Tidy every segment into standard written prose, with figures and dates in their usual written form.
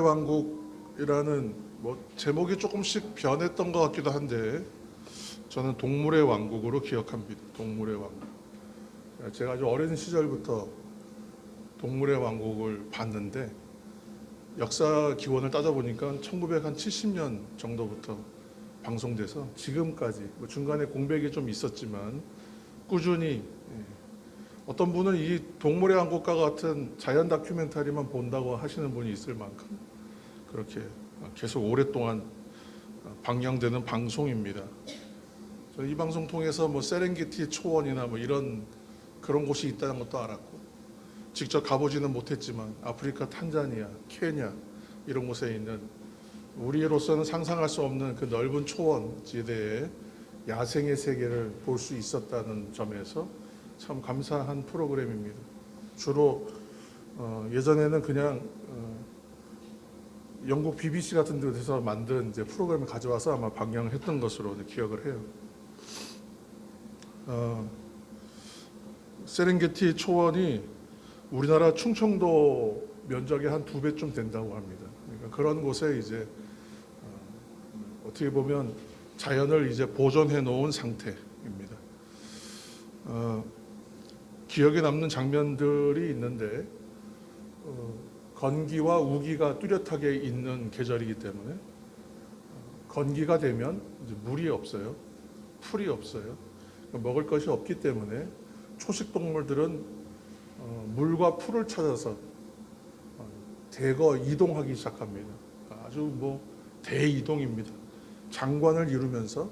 왕국이라는 제목이 조금씩 변했던 것 같기도 한데 저는 동물의 왕국으로 기억합니다. 동물의 왕국. 제가 아주 어린 시절부터 동물의 왕국을 봤는데 역사 기원을 따져보니까 1970년 정도부터 방송돼서 지금까지 중간에 공백이 좀 있었지만 꾸준히, 어떤 분은 이 동물의 왕국과 같은 자연 다큐멘터리만 본다고 하시는 분이 있을 만큼 그렇게 계속 오랫동안 방영되는 방송입니다. 저는 이 방송 통해서 세렝게티 초원이나 이런 그런 곳이 있다는 것도 알았고, 직접 가보지는 못했지만 아프리카 탄자니아, 케냐 이런 곳에 있는 우리로서는 상상할 수 없는 그 넓은 초원지대에 야생의 세계를 볼 수 있었다는 점에서 참 감사한 프로그램입니다. 주로 예전에는 그냥 영국 BBC 같은 데서 만든 프로그램을 가져와서 아마 방영을 했던 것으로 기억을 해요. 세렝게티 초원이 우리나라 충청도 면적의 한 2배쯤 된다고 합니다. 그러니까 그런 곳에 어떻게 보면 자연을 보존해 놓은 상태입니다. 기억에 남는 장면들이 있는데 건기와 우기가 뚜렷하게 있는 계절이기 때문에 건기가 되면 이제 물이 없어요. 풀이 없어요. 먹을 것이 없기 때문에 초식 동물들은 물과 풀을 찾아서 대거 이동하기 시작합니다. 아주 대이동입니다. 장관을 이루면서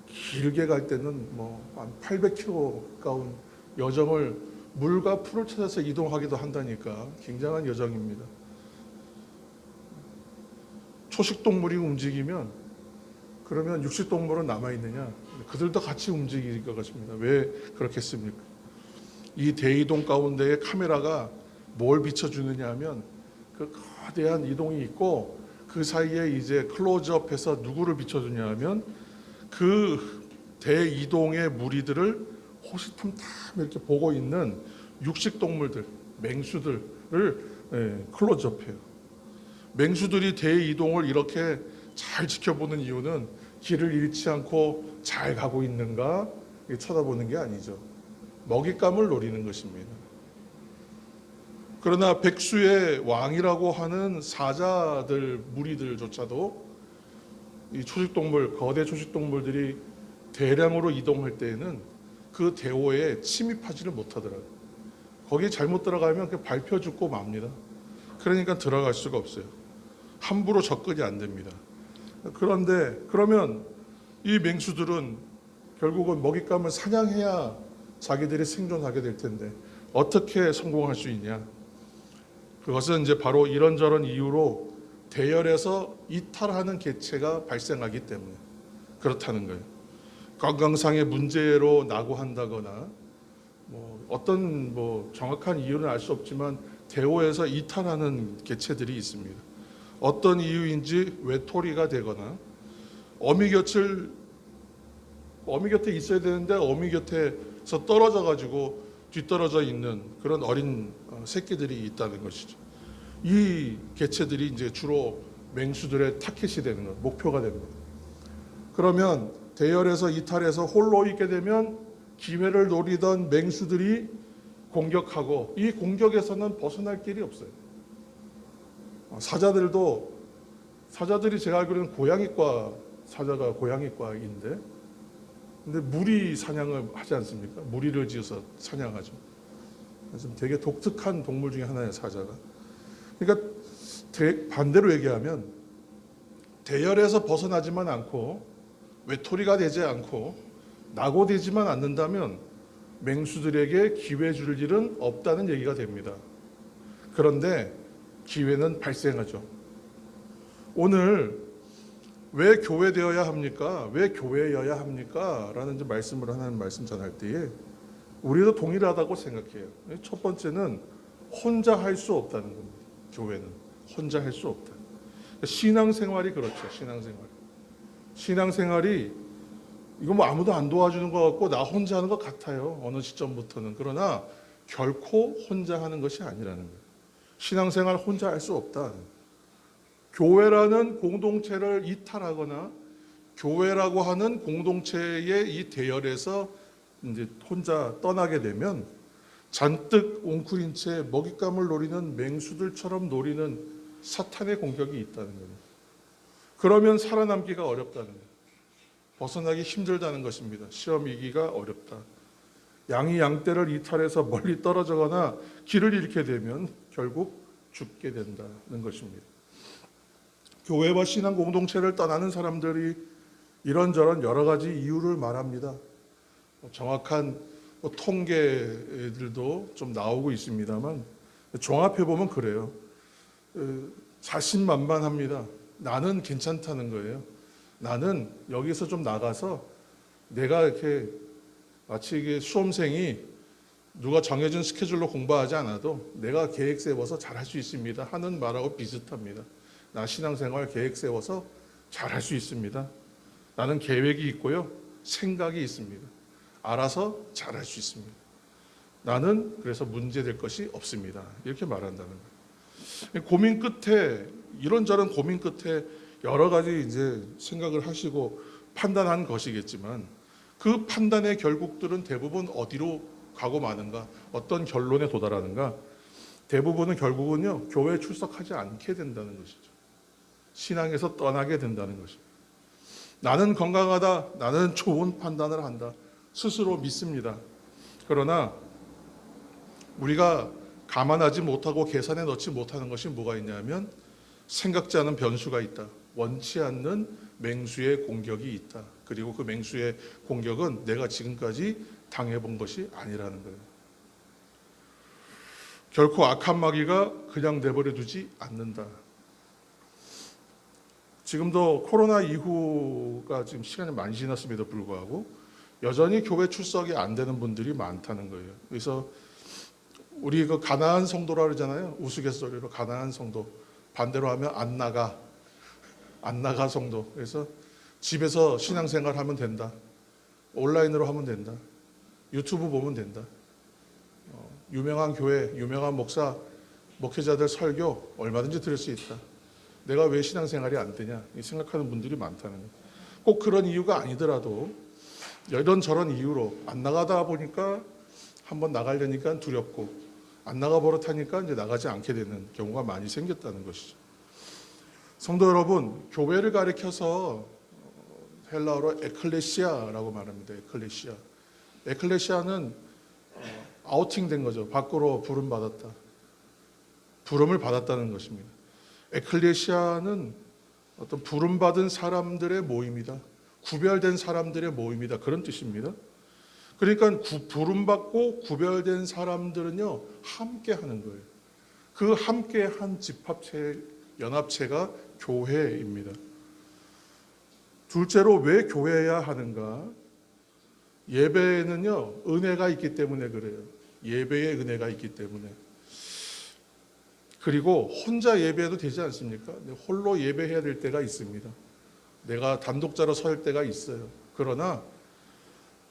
길게 갈 때는 한 800km 가까운 여정을 물과 풀을 찾아서 이동하기도 한다니까 굉장한 여정입니다. 초식 동물이 움직이면 그러면 육식 동물은 남아 있느냐? 그들도 같이 움직일 것입니다. 왜 그렇겠습니까? 이 대이동 가운데에 카메라가 뭘 비춰주느냐 하면 그 거대한 이동이 있고 그 사이에 클로즈업해서 누구를 비춰주냐 하면 그 대이동의 무리들을 호시탐탐 이렇게 보고 있는 육식 동물들, 맹수들을 클로즈업해요. 맹수들이 대이동을 이렇게 잘 지켜보는 이유는 길을 잃지 않고 잘 가고 있는가 쳐다보는 게 아니죠. 먹잇감을 노리는 것입니다. 그러나 백수의 왕이라고 하는 사자들, 무리들조차도 이 초식동물, 거대 초식동물들이 대량으로 이동할 때에는 그 대오에 침입하지를 못하더라고요. 거기에 잘못 들어가면 밟혀 죽고 맙니다. 그러니까 들어갈 수가 없어요. 함부로 접근이 안 됩니다. 그런데 그러면 이 맹수들은 결국은 먹잇감을 사냥해야 자기들이 생존하게 될 텐데 어떻게 성공할 수 있냐? 그것은 바로 이런저런 이유로 대열에서 이탈하는 개체가 발생하기 때문에 그렇다는 거예요. 건강상의 문제로 낙오한다거나 어떤 정확한 이유는 알 수 없지만 대오에서 이탈하는 개체들이 있습니다. 어떤 이유인지 외톨이가 되거나 어미 곁에 있어야 되는데 어미 곁에서 떨어져 가지고 뒤떨어져 있는 그런 어린 새끼들이 있다는 것이죠. 이 개체들이 주로 맹수들의 타켓이 되는 것, 목표가 됩니다. 그러면 대열에서 이탈해서 홀로 있게 되면 기회를 노리던 맹수들이 공격하고 이 공격에서는 벗어날 길이 없어요. 사자들이 제가 알기로는 사자가 고양이과인데 근데 무리 사냥을 하지 않습니까? 무리를 지어서 사냥하죠. 그래서 되게 독특한 동물 중에 하나예요, 사자가. 그러니까 반대로 얘기하면 대열에서 벗어나지만 않고 외톨이가 되지 않고 낙오되지만 않는다면 맹수들에게 기회 줄 일은 없다는 얘기가 됩니다. 그런데 기회는 발생하죠. 오늘 왜 교회되어야 합니까? 왜 교회여야 합니까? 라는 말씀을 하는 말씀 전할 때에 우리도 동일하다고 생각해요. 첫 번째는 혼자 할 수 없다는 겁니다. 교회는 혼자 할 수 없다. 신앙생활이 그렇죠. 신앙생활이 이거 아무도 안 도와주는 것 같고 나 혼자 하는 것 같아요. 어느 시점부터는. 그러나 결코 혼자 하는 것이 아니라는 거예요. 신앙생활 혼자 할 수 없다. 교회라는 공동체를 이탈하거나 교회라고 하는 공동체의 이 대열에서 이제 혼자 떠나게 되면 잔뜩 웅크린 채 먹잇감을 노리는 맹수들처럼 노리는 사탄의 공격이 있다는 거예요. 그러면 살아남기가 어렵다는 거예요. 벗어나기 힘들다는 것입니다. 시험 이기가 어렵다. 양이 양떼를 이탈해서 멀리 떨어져거나 길을 잃게 되면 결국 죽게 된다는 것입니다. 교회와 신앙 공동체를 떠나는 사람들이 이런저런 여러 가지 이유를 말합니다. 정확한 통계들도 좀 나오고 있습니다만 종합해 보면 그래요. 자신만만합니다. 나는 괜찮다는 거예요. 나는 여기서 좀 나가서 내가 이렇게 마치 이게 수험생이 누가 정해진 스케줄로 공부하지 않아도 내가 계획 세워서 잘할 수 있습니다 하는 말하고 비슷합니다. 나 신앙생활 계획 세워서 잘할 수 있습니다. 나는 계획이 있고요. 생각이 있습니다. 알아서 잘할 수 있습니다. 나는 그래서 문제될 것이 없습니다. 이렇게 말한다는 거예요. 고민 끝에 이런저런 고민 끝에 여러 가지 이제 생각을 하시고 판단한 것이겠지만 그 판단의 결국들은 대부분 어디로 가고 마는가, 어떤 결론에 도달하는가? 대부분은 결국은요 교회에 출석하지 않게 된다는 것이죠. 신앙에서 떠나게 된다는 것입니다. 나는 건강하다, 나는 좋은 판단을 한다, 스스로 믿습니다. 그러나 우리가 감안하지 못하고 계산에 넣지 못하는 것이 뭐가 있냐면 생각지 않은 변수가 있다. 원치 않는 맹수의 공격이 있다. 그리고 그 맹수의 공격은 내가 지금까지 당해본 것이 아니라는 거예요. 결코 악한 마귀가 그냥 내버려 두지 않는다. 지금도 코로나 이후가 지금 시간이 많이 지났음에도 불구하고 여전히 교회 출석이 안 되는 분들이 많다는 거예요. 그래서 우리 그 가나안 성도라 그러잖아요. 우스갯소리로 가나안 성도. 반대로 하면 안 나가 성도. 그래서 집에서 신앙생활 하면 된다. 온라인으로 하면 된다. 유튜브 보면 된다. 유명한 교회, 유명한 목사, 목회자들 설교 얼마든지 들을 수 있다. 내가 왜 신앙생활이 안 되냐 생각하는 분들이 많다는 거예요. 꼭 그런 이유가 아니더라도 이런저런 이유로 안 나가다 보니까 한번 나가려니까 두렵고 안 나가 버릇하니까 이제 나가지 않게 되는 경우가 많이 생겼다는 것이죠. 성도 여러분, 교회를 가리켜서 헬라어로 에클레시아라고 말합니다. 에클레시아. 에클레시아는 아우팅된 거죠. 밖으로 부름받았다. 부름을 받았다는 것입니다. 에클레시아는 어떤 부름받은 사람들의 모임이다. 구별된 사람들의 모임이다. 그런 뜻입니다. 그러니까 부름받고 구별된 사람들은요 함께 하는 거예요. 그 함께한 집합체, 연합체가 교회입니다. 둘째로 왜 교회여야 하는가? 예배에는요 은혜가 있기 때문에 그래요. 예배에 은혜가 있기 때문에. 그리고 혼자 예배해도 되지 않습니까? 홀로 예배해야 될 때가 있습니다. 내가 단독자로 설 때가 있어요. 그러나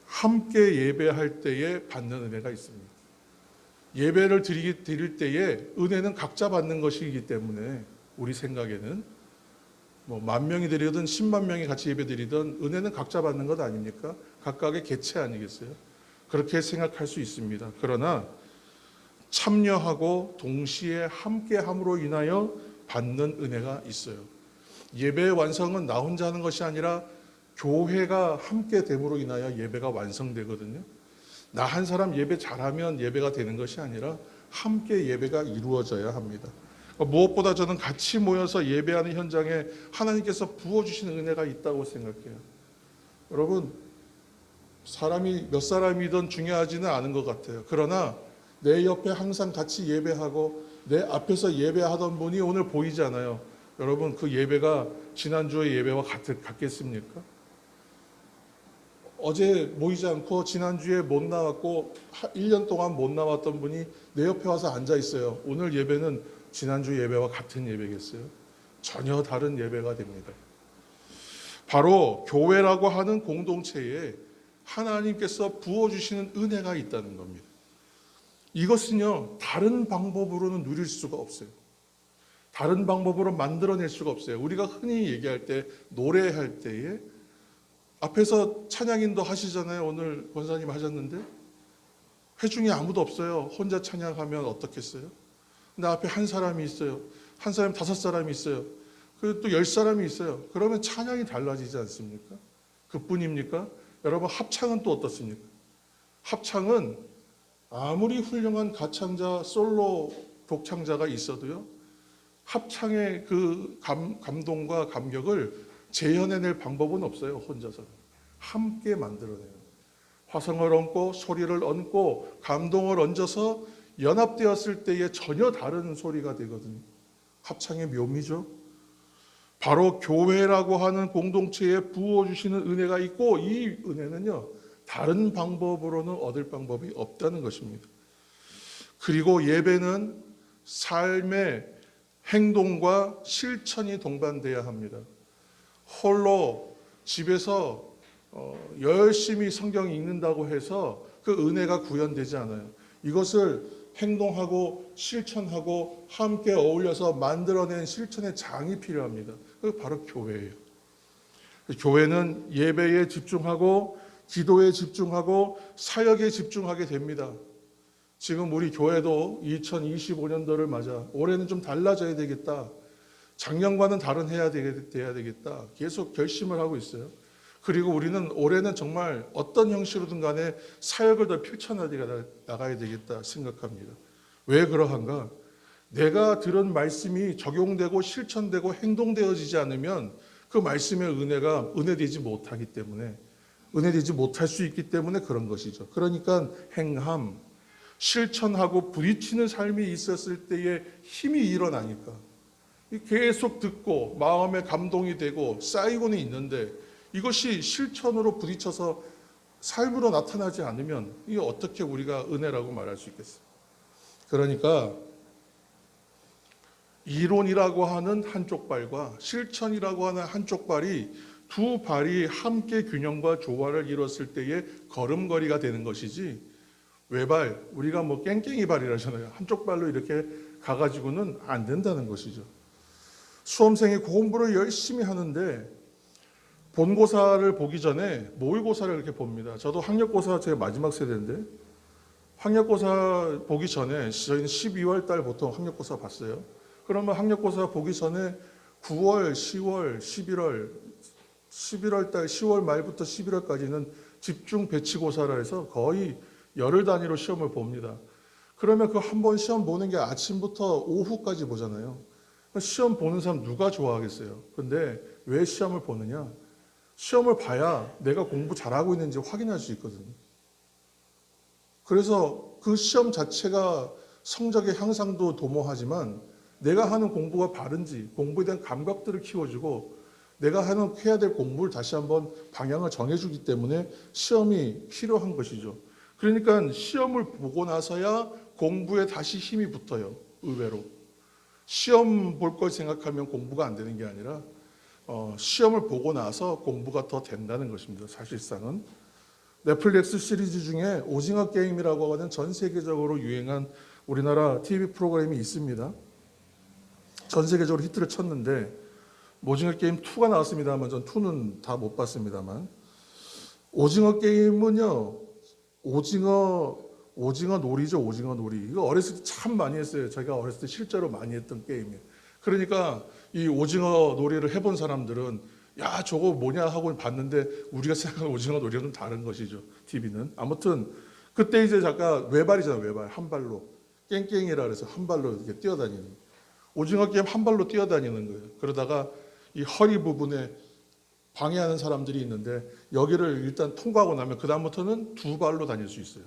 함께 예배할 때에 받는 은혜가 있습니다. 예배를 드릴 때에 은혜는 각자 받는 것이기 때문에 우리 생각에는 뭐 10,000명이 드리든 10만 명이 같이 예배 드리든 은혜는 각자 받는 것 아닙니까? 각각의 개체 아니겠어요? 그렇게 생각할 수 있습니다. 그러나 참여하고 동시에 함께함으로 인하여 받는 은혜가 있어요. 예배의 완성은 나 혼자 하는 것이 아니라 교회가 함께 됨으로 인하여 예배가 완성되거든요. 나 한 사람 예배 잘하면 예배가 되는 것이 아니라 함께 예배가 이루어져야 합니다. 무엇보다 저는 같이 모여서 예배하는 현장에 하나님께서 부어주시는 은혜가 있다고 생각해요. 여러분, 사람이 몇 사람이든 중요하지는 않은 것 같아요. 그러나 내 옆에 항상 같이 예배하고 내 앞에서 예배하던 분이 오늘 보이잖아요. 여러분, 그 예배가 지난주의 예배와 같겠습니까? 어제 모이지 않고 지난주에 못 나왔고 1년 동안 못 나왔던 분이 내 옆에 와서 앉아 있어요. 오늘 예배는 지난주 예배와 같은 예배겠어요? 전혀 다른 예배가 됩니다. 바로 교회라고 하는 공동체에 하나님께서 부어주시는 은혜가 있다는 겁니다. 이것은요, 다른 방법으로는 누릴 수가 없어요. 다른 방법으로 만들어낼 수가 없어요. 우리가 흔히 얘기할 때, 노래할 때에 앞에서 찬양인도 하시잖아요. 오늘 권사님 하셨는데 회중이 아무도 없어요. 혼자 찬양하면 어떻겠어요? 근데 앞에 한 사람이 있어요. 한 사람 5사람이 있어요. 그리고 또 10사람이 있어요. 그러면 찬양이 달라지지 않습니까? 그뿐입니까? 여러분, 합창은 또 어떻습니까? 합창은 아무리 훌륭한 가창자, 솔로 독창자가 있어도요, 합창의 그 감동과 감격을 재현해낼 방법은 없어요. 혼자서 함께 만들어내요. 화성을 얹고 소리를 얹고 감동을 얹어서 연합되었을 때에 전혀 다른 소리가 되거든요. 합창의 묘미죠. 바로 교회라고 하는 공동체에 부어주시는 은혜가 있고, 이 은혜는요, 다른 방법으로는 얻을 방법이 없다는 것입니다. 그리고 예배는 삶의 행동과 실천이 동반돼야 합니다. 홀로 집에서 열심히 성경 읽는다고 해서 그 은혜가 구현되지 않아요. 이것을 행동하고 실천하고 함께 어울려서 만들어낸 실천의 장이 필요합니다. 그게 바로 교회예요. 교회는 예배에 집중하고 기도에 집중하고 사역에 집중하게 됩니다. 지금 우리 교회도 2025년도를 맞아 올해는 좀 달라져야 되겠다. 작년과는 다른 해야 되겠다. 계속 결심을 하고 있어요. 그리고 우리는 올해는 정말 어떤 형식으로든 간에 사역을 더 펼쳐나가야 되겠다 생각합니다. 왜 그러한가? 내가 들은 말씀이 적용되고 실천되고 행동되어지지 않으면 그 말씀의 은혜가 은혜되지 못하기 때문에, 은혜되지 못할 수 있기 때문에 그런 것이죠. 그러니까 행함, 실천하고 부딪히는 삶이 있었을 때에 힘이 일어나니까 계속 듣고 마음에 감동이 되고 쌓이고는 있는데, 이것이 실천으로 부딪혀서 삶으로 나타나지 않으면 이게 어떻게 우리가 은혜라고 말할 수 있겠어요? 그러니까 이론이라고 하는 한쪽 발과 실천이라고 하는 한쪽 발이, 두 발이 함께 균형과 조화를 이뤘을 때의 걸음걸이가 되는 것이지, 외발, 우리가 뭐 깽깽이 발이라잖아요. 한쪽 발로 이렇게 가가지고는 안 된다는 것이죠. 수험생이 공부를 열심히 하는데 본고사를 보기 전에 모의고사를 이렇게 봅니다. 저도 학력고사 제가 마지막 세대인데, 학력고사 보기 전에 저희는 12월 달 보통 학력고사 봤어요. 그러면 학력고사 보기 전에 9월, 10월, 11월 달 10월 말부터 11월까지는 집중 배치고사라 해서 거의 열흘 단위로 시험을 봅니다. 그러면 그 한 번 시험 보는 게 아침부터 오후까지 보잖아요. 시험 보는 사람 누가 좋아하겠어요? 근데 왜 시험을 보느냐? 시험을 봐야 내가 공부 잘하고 있는지 확인할 수 있거든요. 그래서 그 시험 자체가 성적의 향상도 도모하지만 내가 하는 공부가 바른지, 공부에 대한 감각들을 키워주고 내가 해야 될 공부를 다시 한번 방향을 정해주기 때문에 시험이 필요한 것이죠. 그러니까 시험을 보고 나서야 공부에 다시 힘이 붙어요. 의외로. 시험 볼 걸 생각하면 공부가 안 되는 게 아니라 시험을 보고 나서 공부가 더 된다는 것입니다. 사실상은. 넷플릭스 시리즈 중에 오징어 게임이라고 하는 전 세계적으로 유행한 우리나라 TV 프로그램이 있습니다. 전 세계적으로 히트를 쳤는데 오징어 게임 2가 나왔습니다만 전 2는 다 못 봤습니다만, 오징어 게임은요, 오징어 놀이죠. 오징어 놀이. 이거 어렸을 때 참 많이 했어요. 제가 어렸을 때 실제로 많이 했던 게임이에요. 그러니까 이 오징어 놀이를 해본 사람들은 야, 저거 뭐냐 하고 봤는데 우리가 생각하는 오징어 놀이는 좀 다른 것이죠. TV는. 아무튼 그때 이제 잠깐 외발이잖아요. 외발. 한 발로. 깽깽이라 그래서 한 발로 이렇게 뛰어다니는. 오징어 게임 한 발로 뛰어다니는 거예요. 그러다가 이 허리 부분에 방해하는 사람들이 있는데 여기를 일단 통과하고 나면 그 다음부터는 두 발로 다닐 수 있어요.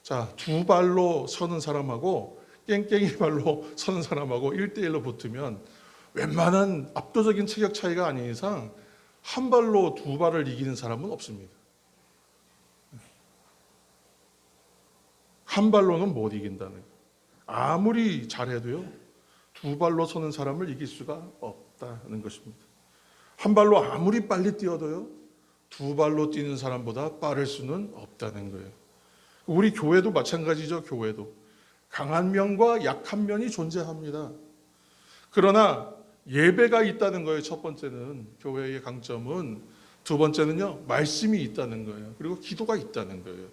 자, 두 발로 서는 사람하고 깽깽이 발로 서는 사람하고 1대1로 붙으면 웬만한 압도적인 체격 차이가 아닌 이상 한 발로 두 발을 이기는 사람은 없습니다. 한 발로는 못 이긴다는 거예요. 아무리 잘해도요, 두 발로 서는 사람을 이길 수가 없다는 것입니다. 한 발로 아무리 빨리 뛰어도요, 두 발로 뛰는 사람보다 빠를 수는 없다는 거예요. 우리 교회도 마찬가지죠. 교회도 강한 면과 약한 면이 존재합니다. 그러나 예배가 있다는 거예요. 첫 번째는 교회의 강점은. 두 번째는요, 말씀이 있다는 거예요. 그리고 기도가 있다는 거예요.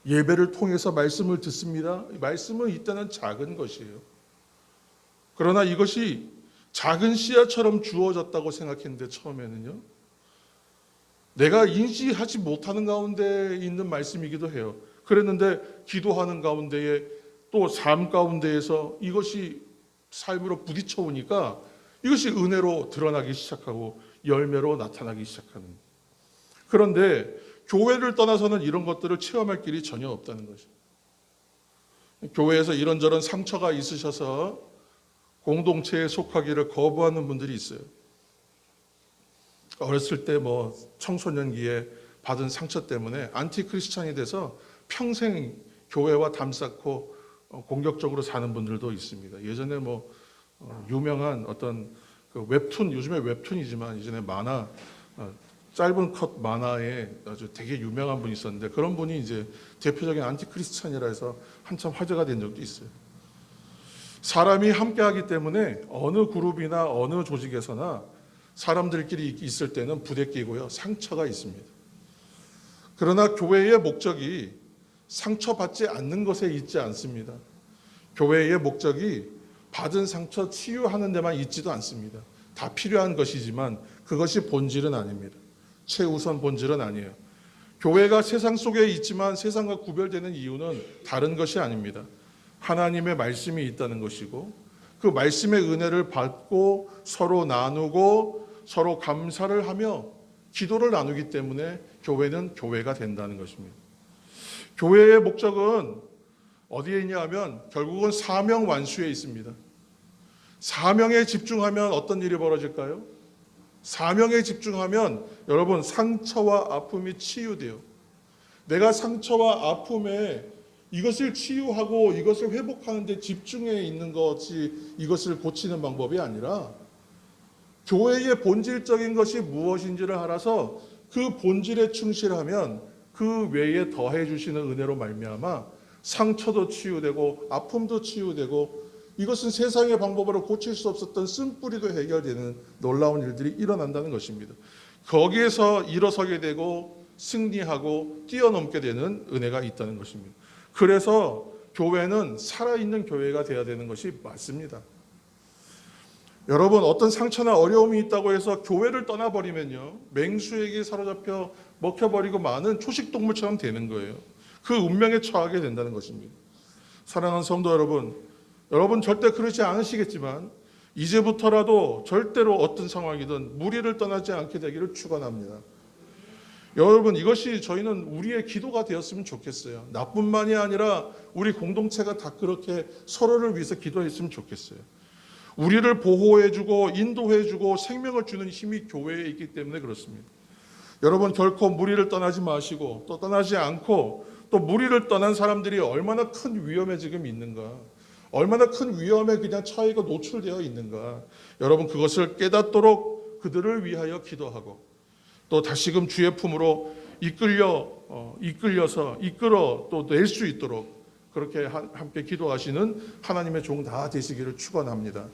예배를 통해서 말씀을 듣습니다. 말씀은 있다는 작은 것이에요. 그러나 이것이 작은 씨앗처럼 주어졌다고 생각했는데 처음에는요, 내가 인지하지 못하는 가운데 있는 말씀이기도 해요. 그랬는데 기도하는 가운데에 또 삶 가운데에서 이것이 삶으로 부딪혀 오니까 이것이 은혜로 드러나기 시작하고 열매로 나타나기 시작하는. 그런데 교회를 떠나서는 이런 것들을 체험할 길이 전혀 없다는 거죠. 교회에서 이런저런 상처가 있으셔서 공동체에 속하기를 거부하는 분들이 있어요. 어렸을 때 청소년기에 받은 상처 때문에 안티크리스찬이 돼서 평생 교회와 담쌓고 공격적으로 사는 분들도 있습니다. 예전에 유명한 어떤 그 웹툰, 요즘에 웹툰이지만 이전에 만화, 짧은 컷 만화에 아주 되게 유명한 분이 있었는데, 그런 분이 이제 대표적인 안티크리스찬이라 해서 한참 화제가 된 적도 있어요. 사람이 함께하기 때문에 어느 그룹이나 어느 조직에서나 사람들끼리 있을 때는 부대끼고요, 상처가 있습니다. 그러나 교회의 목적이 상처받지 않는 것에 있지 않습니다. 교회의 목적이 받은 상처 치유하는 데만 있지도 않습니다. 다 필요한 것이지만 그것이 본질은 아닙니다. 최우선 본질은 아니에요. 교회가 세상 속에 있지만 세상과 구별되는 이유는 다른 것이 아닙니다. 하나님의 말씀이 있다는 것이고, 그 말씀의 은혜를 받고 서로 나누고 서로 감사를 하며 기도를 나누기 때문에 교회는 교회가 된다는 것입니다. 교회의 목적은 어디에 있냐 하면 결국은 사명 완수에 있습니다. 사명에 집중하면 어떤 일이 벌어질까요? 사명에 집중하면 여러분, 상처와 아픔이 치유돼요. 내가 상처와 아픔에 이것을 치유하고 이것을 회복하는 데 집중해 있는 것이 이것을 고치는 방법이 아니라, 교회의 본질적인 것이 무엇인지를 알아서 그 본질에 충실하면 그 외에 더해 주시는 은혜로 말미암아 상처도 치유되고 아픔도 치유되고, 이것은 세상의 방법으로 고칠 수 없었던 쓴뿌리도 해결되는 놀라운 일들이 일어난다는 것입니다. 거기에서 일어서게 되고 승리하고 뛰어넘게 되는 은혜가 있다는 것입니다. 그래서 교회는 살아있는 교회가 되어야 되는 것이 맞습니다. 여러분, 어떤 상처나 어려움이 있다고 해서 교회를 떠나버리면요, 맹수에게 사로잡혀 먹혀버리고 마는 초식동물처럼 되는 거예요. 그 운명에 처하게 된다는 것입니다. 사랑하는 성도 여러분, 여러분 절대 그렇지 않으시겠지만 이제부터라도 절대로 어떤 상황이든 무리를 떠나지 않게 되기를 축원합니다. 여러분, 이것이 저희는 우리의 기도가 되었으면 좋겠어요. 나뿐만이 아니라 우리 공동체가 다 그렇게 서로를 위해서 기도했으면 좋겠어요. 우리를 보호해주고 인도해주고 생명을 주는 힘이 교회에 있기 때문에 그렇습니다. 여러분, 결코 무리를 떠나지 마시고 또 떠나지 않고, 또 무리를 떠난 사람들이 얼마나 큰 위험에 지금 있는가, 얼마나 큰 위험에 그냥 처해가 노출되어 있는가, 여러분 그것을 깨닫도록 그들을 위하여 기도하고, 또 다시금 주의 품으로 이끌어서 또 낼 수 있도록 그렇게 함께 기도하시는 하나님의 종 다 되시기를 축원합니다.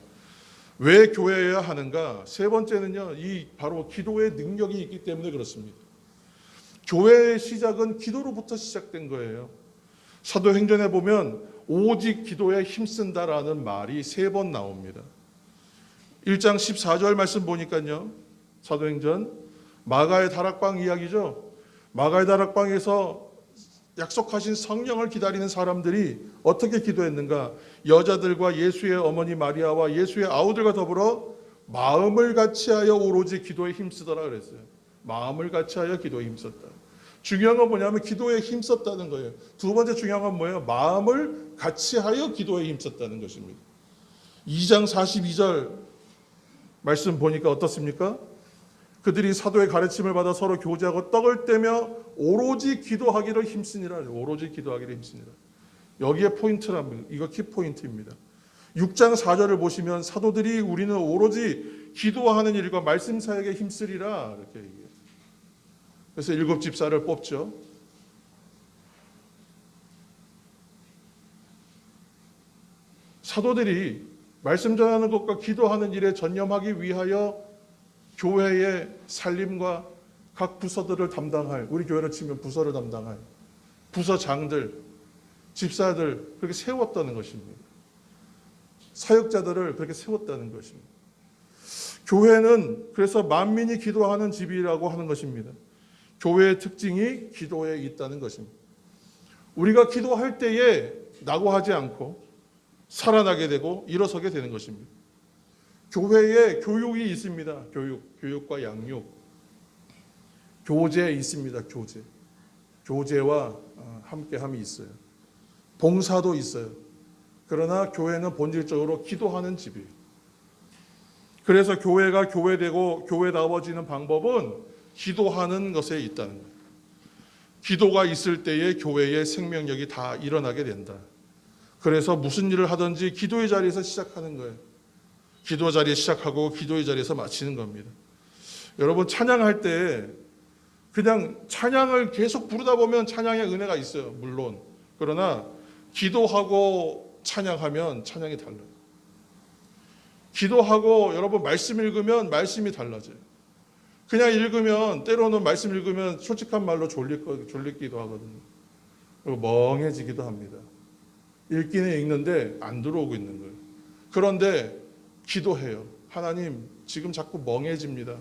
왜 교회여야 하는가? 세 번째는요, 이 바로 기도의 능력이 있기 때문에 그렇습니다. 교회의 시작은 기도로부터 시작된 거예요. 사도행전에 보면 오직 기도에 힘쓴다라는 말이 3번 나옵니다. 1장 14절 말씀 보니까요, 사도행전 마가의 다락방 이야기죠. 마가의 다락방에서 약속하신 성령을 기다리는 사람들이 어떻게 기도했는가? 여자들과 예수의 어머니 마리아와 예수의 아우들과 더불어 마음을 같이하여 오로지 기도에 힘쓰더라 그랬어요. 마음을 같이하여 기도에 힘썼다. 중요한 건 뭐냐면 기도에 힘썼다는 거예요. 두 번째 중요한 건 뭐예요? 마음을 같이하여 기도에 힘썼다는 것입니다. 2장 42절 말씀 보니까 어떻습니까? 그들이 사도의 가르침을 받아 서로 교제하고 떡을 떼며 오로지 기도하기를 힘쓰니라. 오로지 기도하기를 힘쓰니라. 여기에 포인트랍니다. 이거 키포인트입니다. 6장 4절을 보시면 사도들이 우리는 오로지 기도하는 일과 말씀 사역에 힘쓰리라 이렇게 얘기해요. 그래서 7 집사를 뽑죠. 사도들이 말씀 전하는 것과 기도하는 일에 전념하기 위하여 교회의 살림과 각 부서들을 담당할, 우리 교회를 치면 부서를 담당할 부서장들, 집사들 그렇게 세웠다는 것입니다. 사역자들을 그렇게 세웠다는 것입니다. 교회는 그래서 만민이 기도하는 집이라고 하는 것입니다. 교회의 특징이 기도에 있다는 것입니다. 우리가 기도할 때에 낙오하지 않고 살아나게 되고 일어서게 되는 것입니다. 교회에 교육이 있습니다. 교육과 양육, 교제 있습니다. 교제와 함께함이 있어요. 봉사도 있어요. 그러나 교회는 본질적으로 기도하는 집이에요. 그래서 교회가 교회되고 교회다워지는 방법은 기도하는 것에 있다는 거예요. 기도가 있을 때에 교회의 생명력이 다 일어나게 된다. 그래서 무슨 일을 하든지 기도의 자리에서 시작하는 거예요. 기도 자리에 시작하고 기도의 자리에서 마치는 겁니다. 여러분 찬양할 때 그냥 찬양을 계속 부르다 보면 찬양의 은혜가 있어요. 물론. 그러나 기도하고 찬양하면 찬양이 달라요. 기도하고 여러분 말씀 읽으면 말씀이 달라져요. 그냥 읽으면 때로는 말씀 읽으면 솔직한 말로 졸리기도 하거든요. 그리고 멍해지기도 합니다. 읽기는 읽는데 안 들어오고 있는 거예요. 그런데 기도해요. 하나님 지금 자꾸 멍해집니다.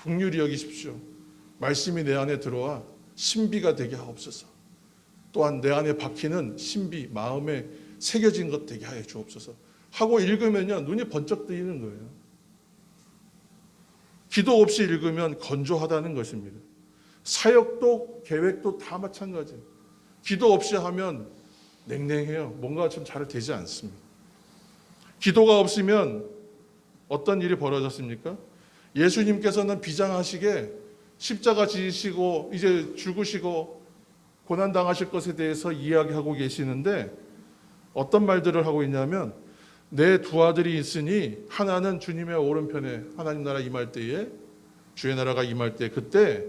긍휼히 여기십시오. 말씀이 내 안에 들어와 신비가 되게 하옵소서. 또한 내 안에 박히는 신비, 마음에 새겨진 것 되게 하여 주옵소서. 하고 읽으면요 눈이 번쩍 뜨이는 거예요. 기도 없이 읽으면 건조하다는 것입니다. 사역도 계획도 다 마찬가지예요. 기도 없이 하면 냉랭해요. 뭔가 좀 잘 되지 않습니다. 기도가 없으면 어떤 일이 벌어졌습니까? 예수님께서는 비장하시게 십자가 지시고 이제 죽으시고 고난당하실 것에 대해서 이야기하고 계시는데 어떤 말들을 하고 있냐면 내 두 아들이 있으니 하나는 주님의 오른편에 하나님 나라 임할 때에 주의 나라가 임할 때 그때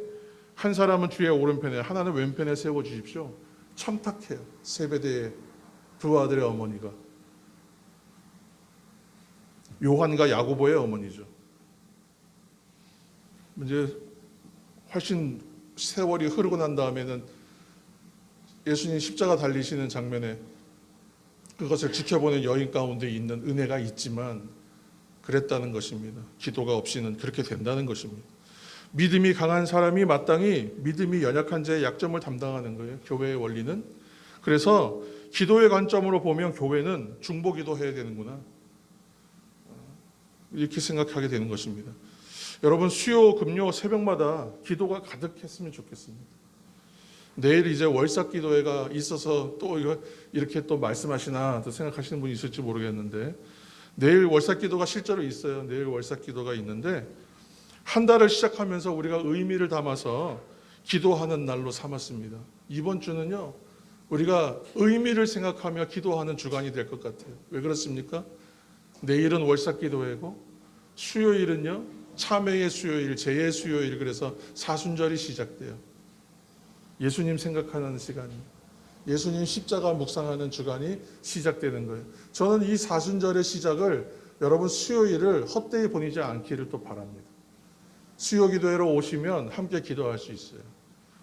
한 사람은 주의 오른편에 하나는 왼편에 세워주십시오. 첨탁해요. 세베대의 두 아들의 어머니가 요한과 야고보의 어머니죠. 이제 훨씬 세월이 흐르고 난 다음에는 예수님 십자가 달리시는 장면에 그것을 지켜보는 여인 가운데 있는 은혜가 있지만 그랬다는 것입니다. 기도가 없이는 그렇게 된다는 것입니다. 믿음이 강한 사람이 마땅히 믿음이 연약한 자의 약점을 담당하는 거예요. 교회의 원리는. 그래서 기도의 관점으로 보면 교회는 중보기도 해야 되는구나. 이렇게 생각하게 되는 것입니다. 여러분 수요, 금요, 새벽마다 기도가 가득했으면 좋겠습니다. 내일 이제 월삭기도회가 있어서 또 이렇게 또 말씀하시나 또 생각하시는 분이 있을지 모르겠는데 내일 월삭기도가 실제로 있어요. 내일 월삭기도가 있는데 한 달을 시작하면서 우리가 의미를 담아서 기도하는 날로 삼았습니다. 이번 주는요 우리가 의미를 생각하며 기도하는 주간이 될 것 같아요. 왜 그렇습니까? 내일은 월삭기도회고 수요일은요 참회의 수요일, 제의 수요일, 그래서 사순절이 시작돼요. 예수님 생각하는 시간이, 예수님 십자가 묵상하는 주간이 시작되는 거예요. 저는 이 사순절의 시작을 여러분 수요일을 헛되이 보내지 않기를 또 바랍니다. 수요 기도회로 오시면 함께 기도할 수 있어요.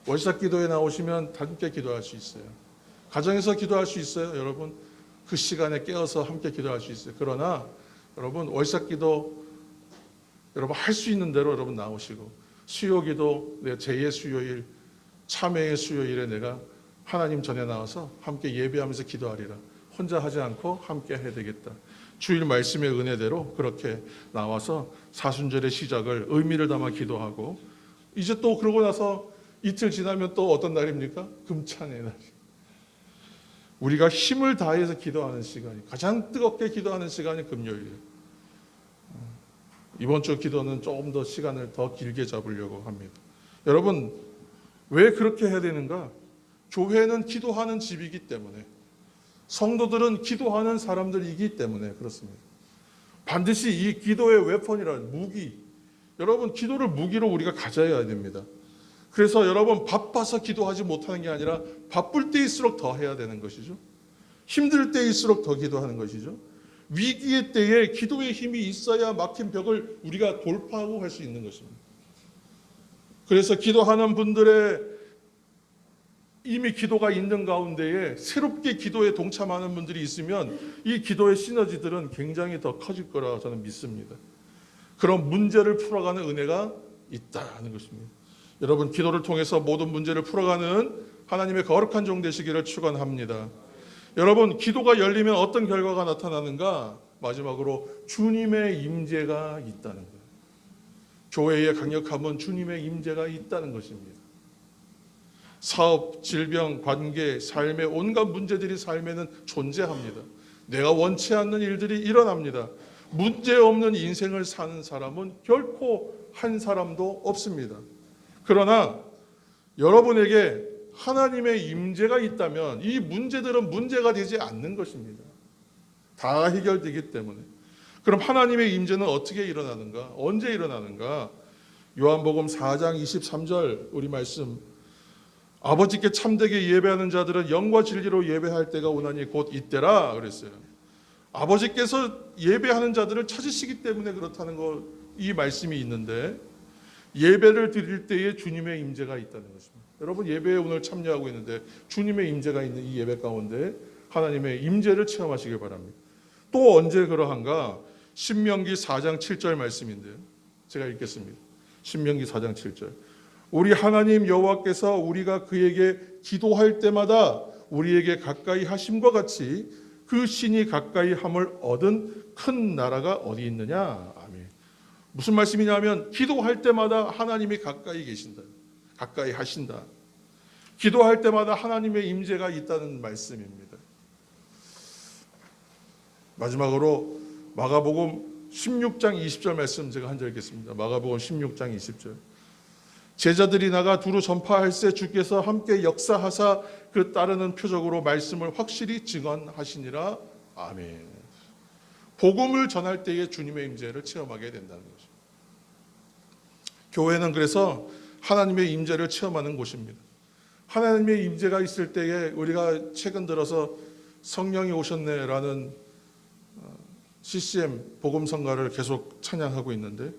월삭 기도회 나오시면 함께 기도할 수 있어요. 가정에서 기도할 수 있어요. 여러분 그 시간에 깨어서 함께 기도할 수 있어요. 그러나 여러분 월삭 기도 여러분 할 수 있는 대로 여러분 나오시고 수요 기도 제2의 수요일 참회의 수요일에 내가 하나님 전에 나와서 함께 예배하면서 기도하리라. 혼자 하지 않고 함께 해야 되겠다. 주일 말씀의 은혜대로 그렇게 나와서 사순절의 시작을 의미를 담아 기도하고 이제 또 그러고 나서 이틀 지나면 또 어떤 날입니까? 금찬의 날. 우리가 힘을 다해서 기도하는 시간이 가장 뜨겁게 기도하는 시간이 금요일이에요. 이번 주 기도는 조금 더 시간을 더 길게 잡으려고 합니다. 여러분 왜 그렇게 해야 되는가? 교회는 기도하는 집이기 때문에 성도들은 기도하는 사람들이기 때문에 그렇습니다. 반드시 이 기도의 웨폰이라는 무기, 여러분 기도를 무기로 우리가 가져야 됩니다. 그래서 여러분 바빠서 기도하지 못하는 게 아니라 바쁠 때일수록 더 해야 되는 것이죠. 힘들 때일수록 더 기도하는 것이죠. 위기의 때에 기도의 힘이 있어야 막힌 벽을 우리가 돌파하고 갈 수 있는 것입니다. 그래서 기도하는 분들의 이미 기도가 있는 가운데에 새롭게 기도에 동참하는 분들이 있으면 이 기도의 시너지들은 굉장히 더 커질 거라 저는 믿습니다. 그런 문제를 풀어가는 은혜가 있다는 것입니다. 여러분, 기도를 통해서 모든 문제를 풀어가는 하나님의 거룩한 종 되시기를 축원합니다. 여러분, 기도가 열리면 어떤 결과가 나타나는가? 마지막으로 주님의 임재가 있다는 거예요. 교회의 강력함은 주님의 임재가 있다는 것입니다. 사업, 질병, 관계, 삶의 온갖 문제들이 삶에는 존재합니다. 내가 원치 않는 일들이 일어납니다. 문제 없는 인생을 사는 사람은 결코 한 사람도 없습니다. 그러나 여러분에게 하나님의 임재가 있다면 이 문제들은 문제가 되지 않는 것입니다. 다 해결되기 때문에. 그럼 하나님의 임재는 어떻게 일어나는가? 언제 일어나는가? 요한복음 4장 23절 우리 말씀, 아버지께 참되게 예배하는 자들은 영과 진리로 예배할 때가 오나니 곧 이때라 그랬어요. 아버지께서 예배하는 자들을 찾으시기 때문에 그렇다는 이 말씀이 있는데, 예배를 드릴 때에 주님의 임재가 있다는 것입니다. 여러분, 예배에 오늘 참여하고 있는데 주님의 임재가 있는 이 예배 가운데 하나님의 임재를 체험하시길 바랍니다. 또 언제 그러한가? 신명기 4장 7절 말씀인데요. 제가 읽겠습니다. 신명기 4장 7절. 우리 하나님 여호와께서 우리가 그에게 기도할 때마다 우리에게 가까이 하심과 같이 그 신이 가까이 함을 얻은 큰 나라가 어디 있느냐? 아멘. 무슨 말씀이냐면 기도할 때마다 하나님이 가까이 계신다. 가까이 하신다. 기도할 때마다 하나님의 임재가 있다는 말씀입니다. 마지막으로 마가복음 16장 20절 말씀 제가 한 절 읽겠습니다. 마가복음 16장 20절. 제자들이 나가 두루 전파할세 주께서 함께 역사하사 그 따르는 표적으로 말씀을 확실히 증언하시니라. 아멘. 복음을 전할 때에 주님의 임재를 체험하게 된다는 것입니다. 교회는 그래서 하나님의 임재를 체험하는 곳입니다. 하나님의 임재가 있을 때에 우리가 최근 들어서 성령이 오셨네라는 CCM 복음성가를 계속 찬양하고 있는데,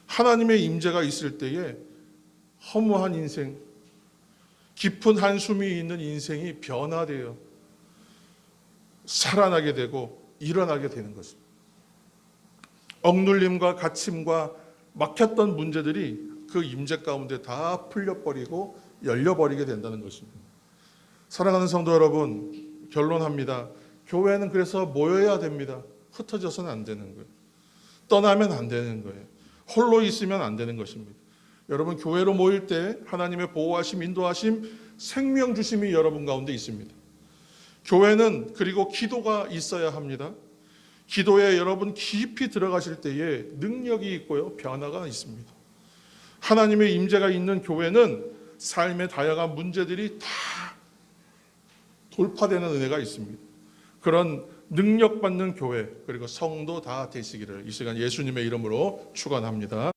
하나님의 임재가 있을 때에 허무한 인생, 깊은 한숨이 있는 인생이 변화되어 살아나게 되고 일어나게 되는 것입니다. 억눌림과 갇힘과 막혔던 문제들이 그 임재 가운데 다 풀려버리고 열려버리게 된다는 것입니다. 사랑하는 성도 여러분, 결론합니다. 교회는 그래서 모여야 됩니다. 흩어져서는 안 되는 거예요. 떠나면 안 되는 거예요. 홀로 있으면 안 되는 것입니다. 여러분, 교회로 모일 때 하나님의 보호하심, 인도하심, 생명 주심이 여러분 가운데 있습니다. 교회는 그리고 기도가 있어야 합니다. 기도에 여러분 깊이 들어가실 때에 능력이 있고요, 변화가 있습니다. 하나님의 임재가 있는 교회는 삶의 다양한 문제들이 다 돌파되는 은혜가 있습니다. 그런 능력받는 교회, 그리고 성도 다 되시기를 이 시간 예수님의 이름으로 축원합니다.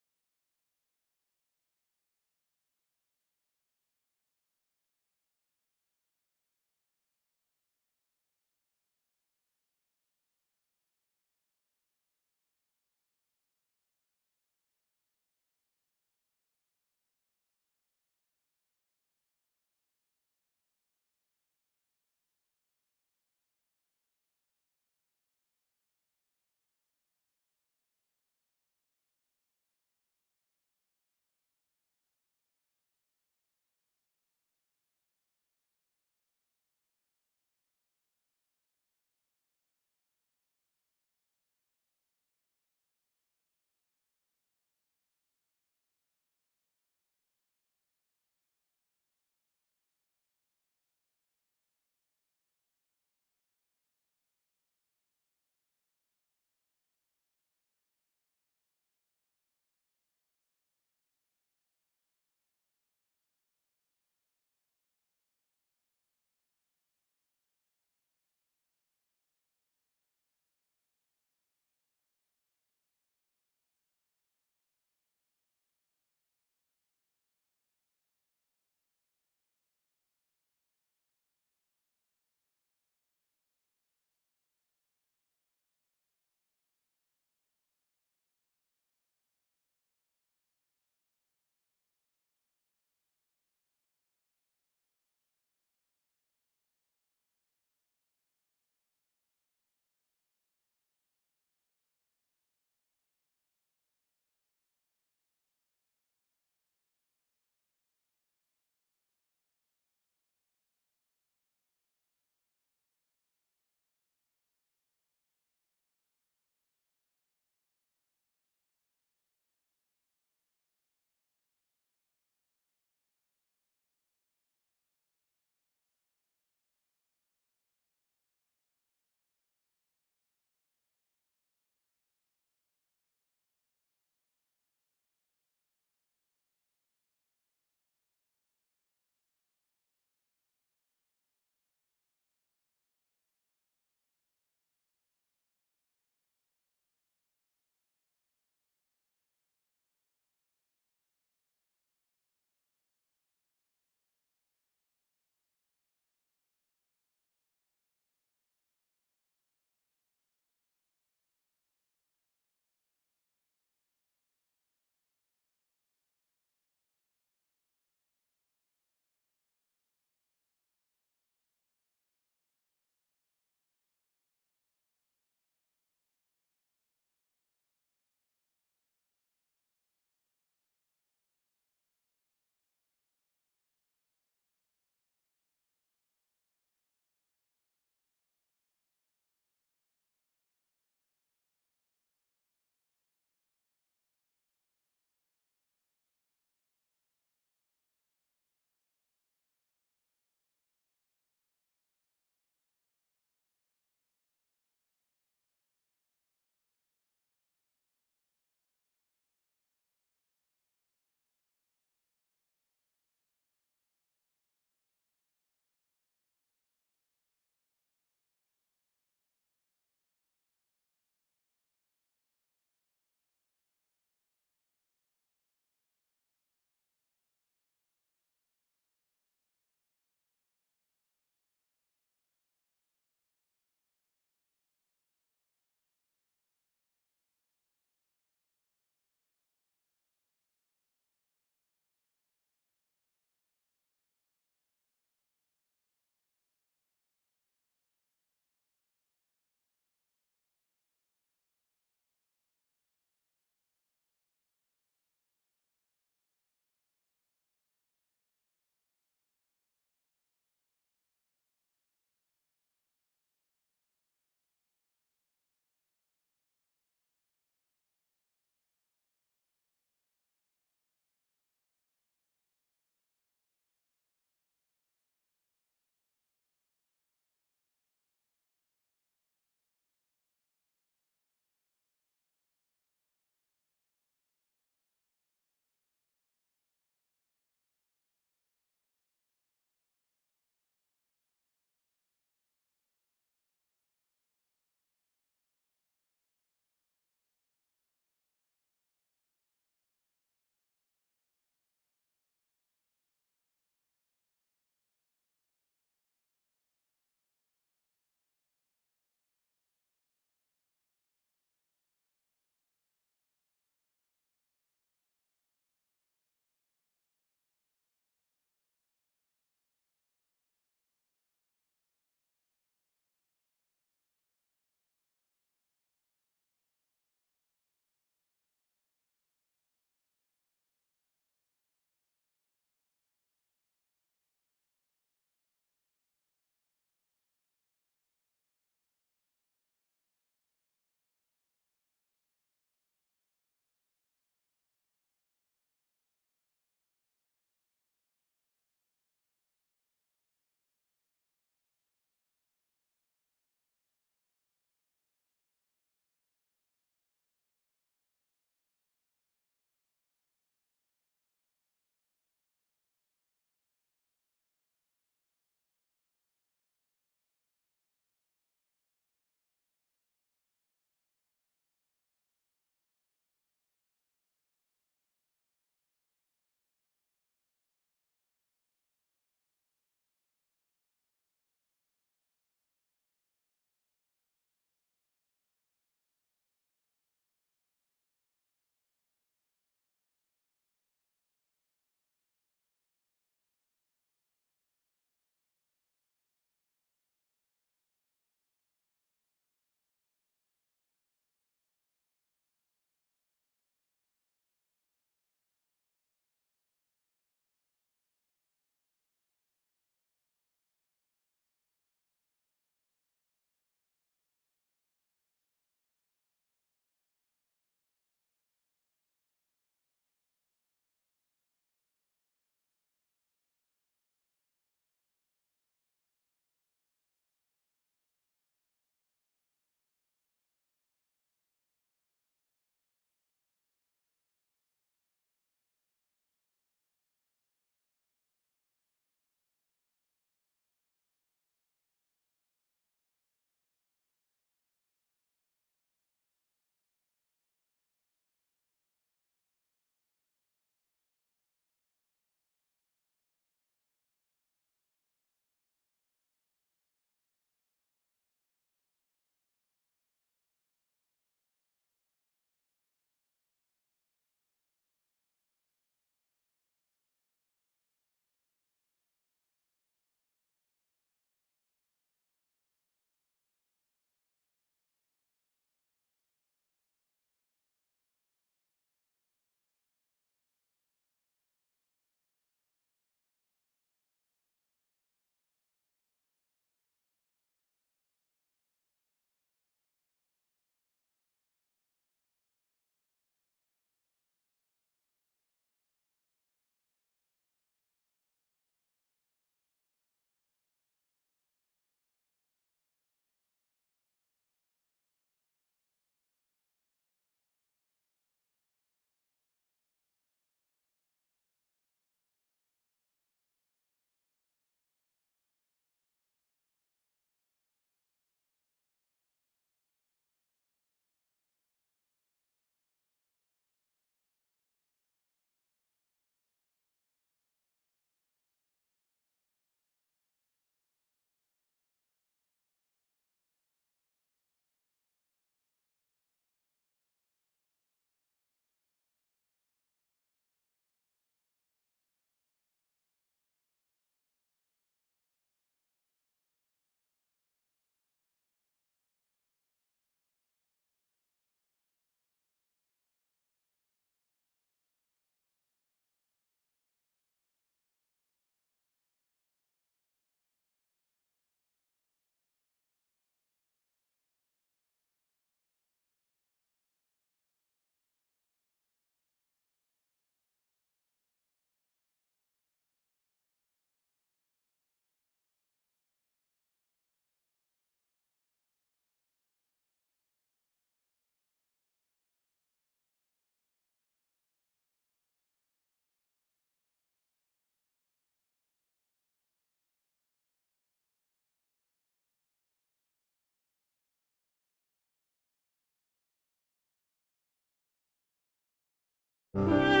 네.